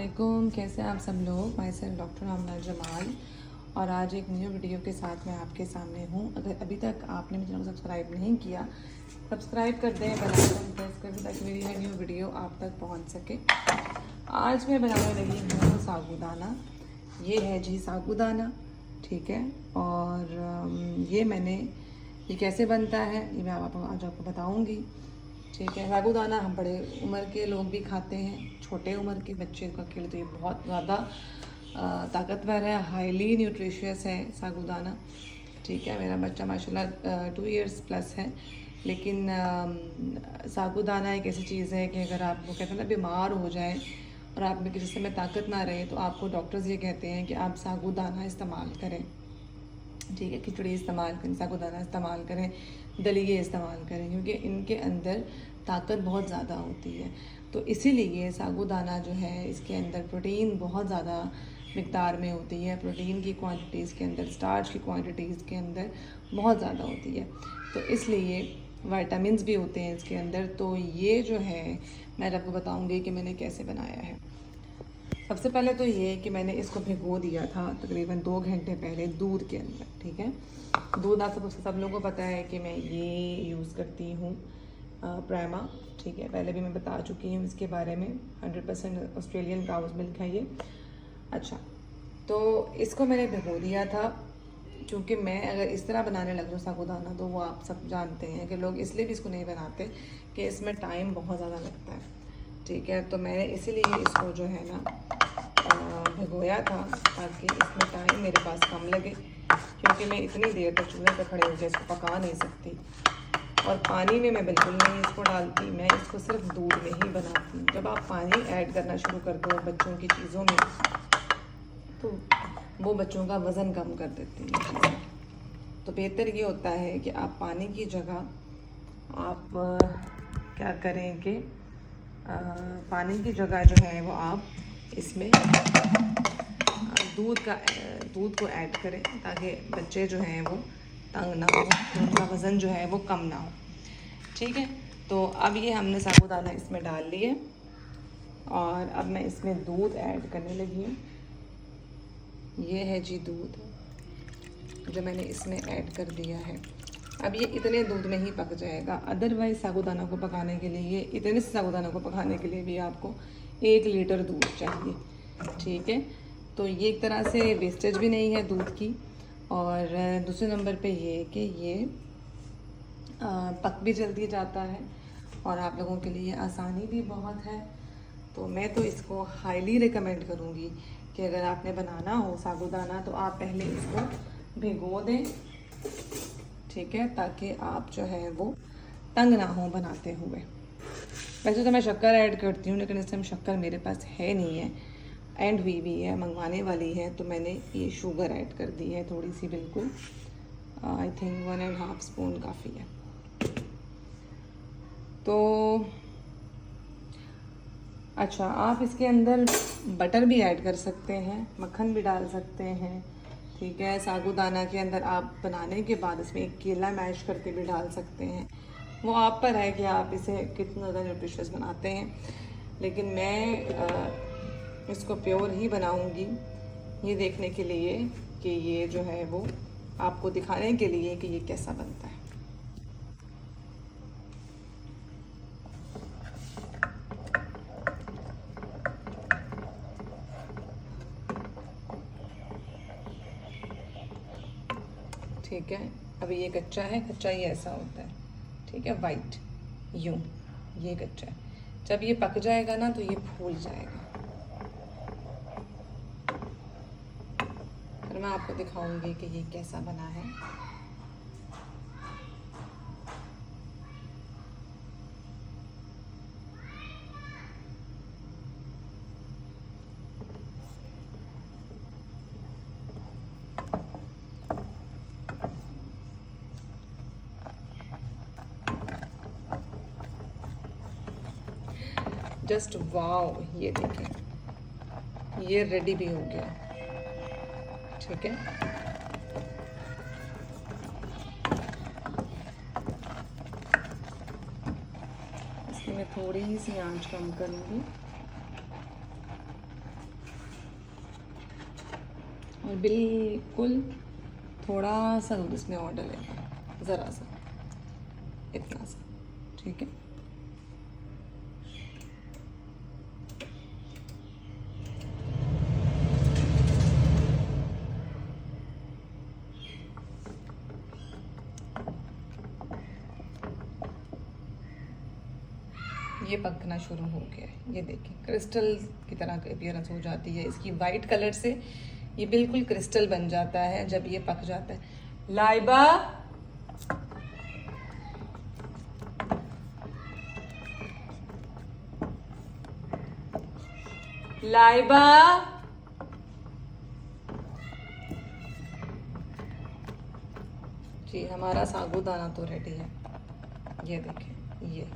वालेकुम, कैसे हैं आप सब लोग। माई सेल्फ डॉक्टर आमना जमाल और आज एक न्यू वीडियो के साथ मैं आपके सामने हूँ। अगर अभी तक आपने मेरे चैनल को सब्सक्राइब नहीं किया, सब्सक्राइब कर दें, बेल आइकन प्रेस कर दें ताकि मेरी हर न्यू वीडियो आप तक पहुँच सके। आज मैं बनाने लगी हूँ साबूदाना। ये है जी साबूदाना, ठीक है। और ये कैसे बनता है ये मैं आज आपको बताऊँगी, ठीक है। साबूदाना हम बड़े उम्र के लोग भी खाते हैं, छोटे उम्र के बच्चे का के लिए तो ये बहुत ज़्यादा ताकतवर है, हाईली न्यूट्रिशियस है साबूदाना, ठीक है। मेरा बच्चा माशाल्लाह 2 इयर्स प्लस है, लेकिन साबूदाना एक ऐसी चीज़ है कि अगर आप वो कहते हैं ना बीमार हो जाए और आप में किसी समय ताकत ना रहे तो आपको डॉक्टर्स ये कहते हैं कि आप साबूदाना इस्तेमाल करें, ठीक है। खिचड़ी इस्तेमाल करें, साबूदाना इस्तेमाल करें, दलिए इस्तेमाल करें, क्योंकि इनके अंदर ताकत बहुत ज़्यादा होती है। तो इसीलिए साबूदाना जो है इसके अंदर प्रोटीन बहुत ज़्यादा मिक़दार में होती है, प्रोटीन की क्वांटिटीज़ के अंदर, स्टार्च की क्वांटिटीज़ के अंदर बहुत ज़्यादा होती है। तो इसलिए विटामिन्स भी होते हैं इसके अंदर। तो ये जो है मैं आपको बताऊँगी कि मैंने कैसे बनाया है। सबसे पहले तो ये कि मैंने इसको भिगो दिया था तकरीबन 2 घंटे पहले दूध के अंदर, ठीक है। दूध आप सब लोगों को पता है कि मैं ये यूज़ करती हूँ प्रामा, ठीक है। पहले भी मैं बता चुकी हूँ इसके बारे में। 100% ऑस्ट्रेलियन काउज मिल्क है ये। अच्छा, तो इसको मैंने भिगो दिया था क्योंकि मैं अगर इस तरह बनाने लग जाऊँ साबूदाना तो वो आप सब जानते हैं कि लोग इसलिए भी इसको नहीं बनाते कि इसमें टाइम बहुत ज़्यादा लगता है, ठीक है। तो मैंने इसीलिए इसको जो है ना भिगोया था ताकि इसमें टाइम मेरे पास कम लगे, क्योंकि मैं इतनी देर तक चूल्हे पर खड़े होकर इसको पका नहीं सकती। और पानी में मैं बिल्कुल नहीं इसको डालती, मैं इसको सिर्फ दूध में ही बनाती हूँ। जब आप पानी ऐड करना शुरू कर दो बच्चों की चीज़ों में तो वो बच्चों का वज़न कम कर देती है। तो बेहतर ये होता है कि आप पानी की जगह आप क्या करें कि पानी की जगह जो है वो आप इसमें दूध को ऐड करें ताकि बच्चे जो हैं वो तंग ना हो, उनका वज़न जो है वो कम ना हो, ठीक है। तो अब ये हमने साबूदाना इसमें डाल लिए और अब मैं इसमें दूध ऐड करने लगी हूँ। ये है जी दूध जो मैंने इसमें ऐड कर दिया है। अब ये इतने दूध में ही पक जाएगा। अदरवाइज़ साबूदाना को पकाने के लिए, इतने साबूदाना को पकाने के लिए भी आपको 1 लीटर दूध चाहिए, ठीक है। तो ये एक तरह से वेस्टेज भी नहीं है दूध की। और दूसरे नंबर पे ये कि ये पक भी जल्दी जाता है और आप लोगों के लिए आसानी भी बहुत है। तो मैं तो इसको हाईली रिकमेंड करूँगी कि अगर आपने बनाना हो साबूदाना तो आप पहले इसको भिगो दें, ठीक है, ताकि आप जो है वो तंग ना हो बनाते हुए। वैसे तो मैं शक्कर ऐड करती हूँ, लेकिन इस टाइम शक्कर मेरे पास है नहीं है, एंड हुई भी है, मंगवाने वाली है, तो मैंने ये शुगर ऐड कर दी है थोड़ी सी, बिल्कुल आई थिंक 1.5 स्पून काफ़ी है। तो अच्छा, आप इसके अंदर बटर भी ऐड कर सकते हैं, मक्खन भी डाल सकते हैं, ठीक है। साबूदाना के अंदर आप बनाने के बाद इसमें एक केला मैश करके भी डाल सकते हैं। वो आप पर है कि आप इसे कितना ज़्यादा न्यूट्रिशियस बनाते हैं, लेकिन मैं इसको प्योर ही बनाऊंगी ये देखने के लिए कि ये जो है वो आपको दिखाने के लिए कि ये कैसा बनता है। ठीक है, अभी ये कच्चा है, कच्चा ही ऐसा होता है, ठीक है, वाइट यूं, ये कच्चा है। जब ये पक जाएगा ना तो ये फूल जाएगा, फिर मैं आपको दिखाऊंगी कि ये कैसा बना है। जस्ट वाओ, ये देखें, ये रेडी भी हो गया, ठीक है। इसकी मैं थोड़ी सी आंच कम करूँगी और बिल्कुल थोड़ा सा दूध इसमें और डलेगा, ज़रा सा, इतना सा, ठीक है। ये पकना शुरू हो गया है, ये देखिए क्रिस्टल की तरह की अपीयरेंस हो जाती है इसकी, वाइट कलर से ये बिल्कुल क्रिस्टल बन जाता है जब ये पक जाता है। लाइबा, लाइबा, जी हमारा साबूदाना तो रेडी है, ये देखें, ये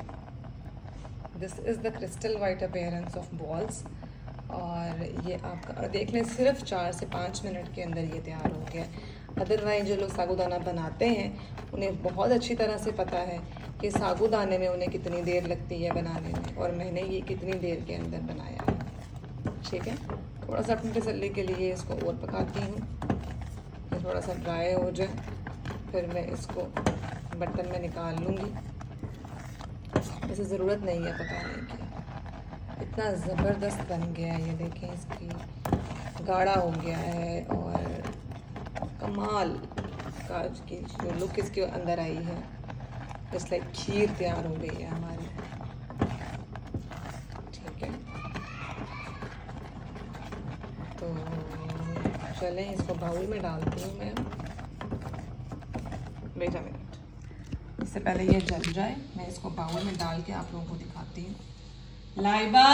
this is the crystal white appearance of balls. और ये आपका देख लें सिर्फ 4 से 5 मिनट के अंदर ये तैयार हो गया। अदरवाइज जो लोग साबूदाना बनाते हैं उन्हें बहुत अच्छी तरह से पता है कि साबूदाने में उन्हें कितनी देर लगती है बनाने में, और मैंने ये कितनी देर के अंदर बनाया है, ठीक है। थोड़ा सा अपनी तसल्ली के लिए इसको और पकाती हूँ, ये थोड़ा सा ड्राई हो जाए, फिर मैं इसको बर्तन में निकाल लूँगी। वैसे ज़रूरत नहीं है पकाने की, इतना ज़बरदस्त बन गया है, ये देखें इसकी गाढ़ा हो गया है और कमाल का की जो लुक इसके अंदर आई है, जस्ट लाइक खीर तैयार हो गई है हमारी, ठीक है। तो चलें इसको बाउल में डालती हूँ मैं। वेट अ मिनट, इससे पहले ये जल जाए मैं इसको बाउल में डाल के आप लोगों को दिखाती हूँ। लाइबा,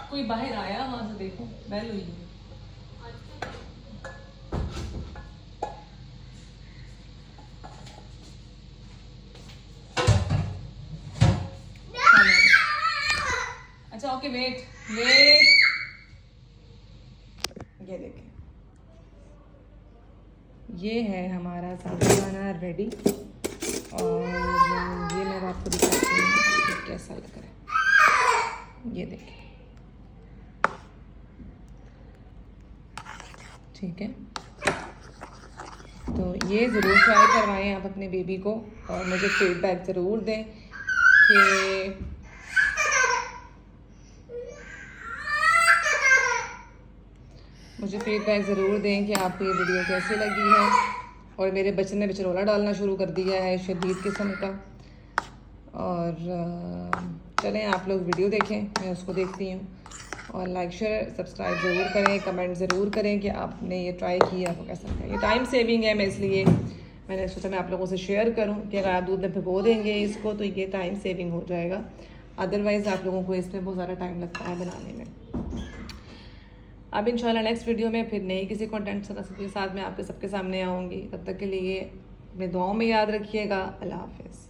कोई बाहर आया वहां से, देखो बैल हुई है। अच्छा ओके, वेट वेट, ये देखें ये है हमारा साबूदाना रेडी, और ये मैं आपको दिखाती हूँ कि कैसा लग रहा है, ये देखें, ठीक है। तो ये ज़रूर ट्राई करवाएं आप अपने बेबी को, और मुझे फीडबैक ज़रूर दें कि ज़रूर दें कि आपको ये वीडियो कैसी लगी है। और मेरे बच्चे ने बिचरोला डालना शुरू कर दिया है शदीद किस्म का। और चलें आप लोग वीडियो देखें, मैं उसको देखती हूँ, और लाइक शेयर सब्सक्राइब ज़रूर करें, कमेंट ज़रूर करें कि आपने ये ट्राई किया आपको कैसा लगा। ये टाइम सेविंग है, मैं इसलिए मैंने सोचा मैं आप लोगों से शेयर करूं कि अगर आप दूध में भिगो देंगे इसको तो ये टाइम सेविंग हो जाएगा, अदरवाइज़ आप लोगों को इसमें बहुत ज़्यादा टाइम लगता है बनाने में। अब इंशाल्लाह नेक्स्ट वीडियो में फिर नई किसी कंटेंट के साथ मैं आपके सबके सामने आऊँगी। तब तक के लिए मैं दुआओं में याद रखिएगा। अल्लाह हाफ़िज़।